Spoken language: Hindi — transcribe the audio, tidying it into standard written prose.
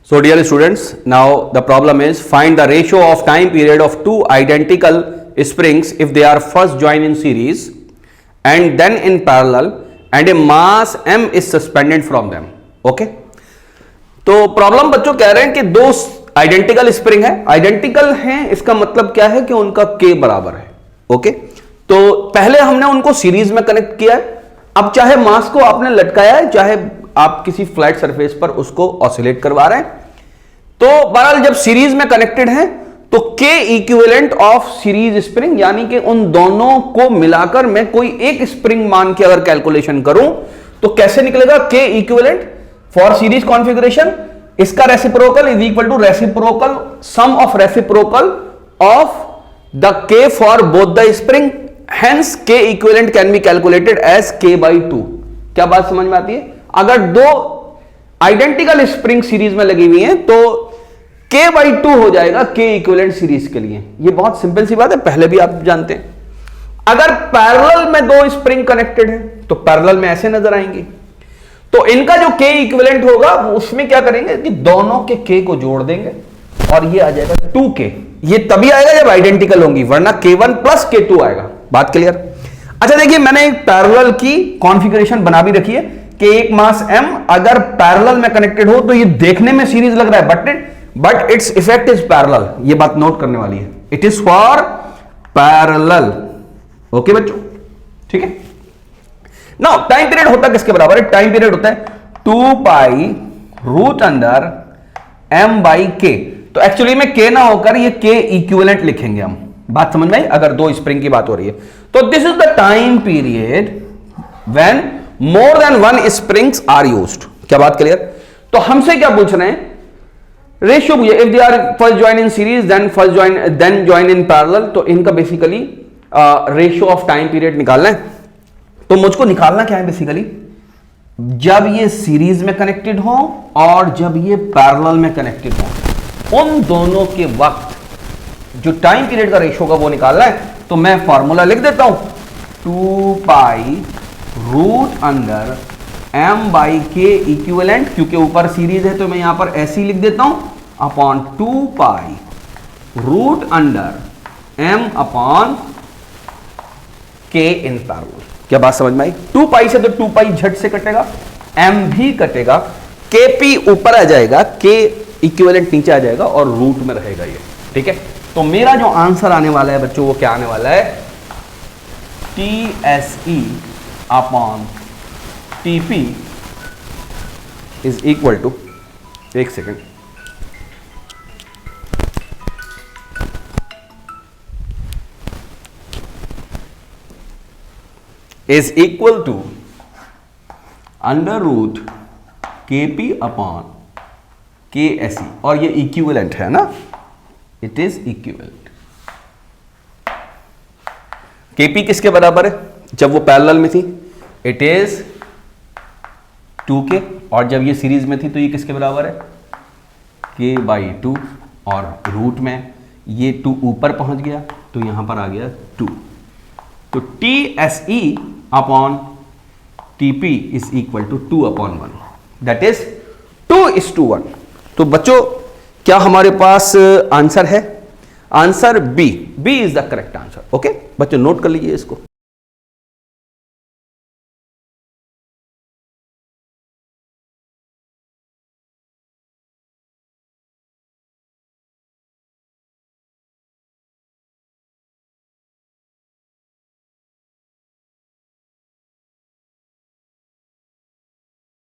So dear students, now the problem is find the ratio of time period of two identical springs if they are first joined in series and then in parallel and a mass m is suspended from them. Okay? तो प्रॉब्लम बच्चों कह रहे हैं कि दो आइडेंटिकल स्प्रिंग है, आइडेंटिकल हैं इसका मतलब क्या है कि उनका k बराबर है. ओके तो पहले हमने उनको सीरीज में कनेक्ट किया है. अब चाहे मास को आपने लटकाया है, चाहे आप किसी फ्लैट सरफेस पर उसको ऑसिलेट करवा रहे हैं, तो बहरहाल जब सीरीज में कनेक्टेड है तो k equivalent of series spring यानी कि उन दोनों को मिलाकर मैं कोई एक स्प्रिंग मान के अगर कैलकुलेशन करूं तो कैसे निकलेगा k equivalent for series configuration. इसका reciprocal is equal to reciprocal sum of reciprocal of the k for both the spring. Hence k equivalent can be calculated as k/2. क्या बात समझ में आती है? अगर दो आइडेंटिकल स्प्रिंग सीरीज में लगी हुई हैं तो k/2 हो जाएगा k इक्विवेलेंट सीरीज के लिए. ये बहुत सिंपल सी बात है, पहले भी आप जानते हैं. अगर पैरेलल में दो स्प्रिंग कनेक्टेड है तो पैरेलल में ऐसे नजर आएंगी. तो इनका जो k इक्विवेलेंट होगा उसमें क्या करेंगे कि दोनों के k को जोड़ देंगे और ये आ जाएगा 2k. ये तभी आएगा जब आइडेंटिकल होंगी, वरना k1 प्लस k2 आएगा. बात क्लियर? अच्छा देखिए, मैंने एक पैरेलल की कॉन्फ़िगरेशन बना भी रखी है कि एक मास m अगर पैरेलल में कनेक्टेड हो तो ये देखने में सीरीज लग रहा है but its effect is parallel. ये बात नोट करने वाली है. It is for parallel. Okay बच्चों, ठीक है. नाउ टाइम पीरियड होता किसके बराबर है? टाइम पीरियड होता है 2 pi root under m by k. तो एक्चुअली में k ना होकर ये k इक्विवेलेंट लिखेंगे हम. बात समझ में आई? अगर दो स्प्रिंग की बात हो रही है तो this is the time period when more than one springs are used. क्या बात क्लियर? तो हमसे क्या पूछ रहे हैं? रेशियो पूछे. If they are first join in series then join in parallel. तो इनका basically ratio of time period निकालना है. तो मुझको निकालना क्या है बेसिकली? जब ये सीरीज में कनेक्टेड हो और जब ये पैरेलल में कनेक्टेड हो, उन दोनों के वक्त जो टाइम पीरियड का रेशियो का वो निकालना है. तो मैं फॉर्मूला लिख देता हूं 2 pi root under m by k equivalent, क्योंकि ऊपर सीरीज है तो मैं यहां पर ऐसे ही लिख देता हूं upon 2 pi root under m upon k in parallel. क्या बात समझ में आई? 2 पाई से तो 2 पाई झट से कटेगा, m भी कटेगा, kp ऊपर आ जाएगा, k इक्विवेलेंट नीचे आ जाएगा और रूट में रहेगा ये. ठीक है. तो मेरा जो आंसर आने वाला है बच्चों वो क्या आने वाला है? TSE upon TP is equal to, एक second, is equal to under root KP upon KSE. और ये इक्विवेलेंट है ना, इट इज इक्विवेलेंट. KP किसके बराबर है? जब वो पैरेलल में थी इट इज 2k, और जब ये सीरीज में थी तो ये किसके बराबर है? k/2. और रूट में ये 2 ऊपर पहुंच गया तो यहां पर आ गया 2. तो TSE upon TP is equal to 2/1. That is 2:1. तो बच्चों क्या हमारे पास आंसर है? Answer B is the correct answer. Okay बच्चों, नोट कर लीजिए इसको.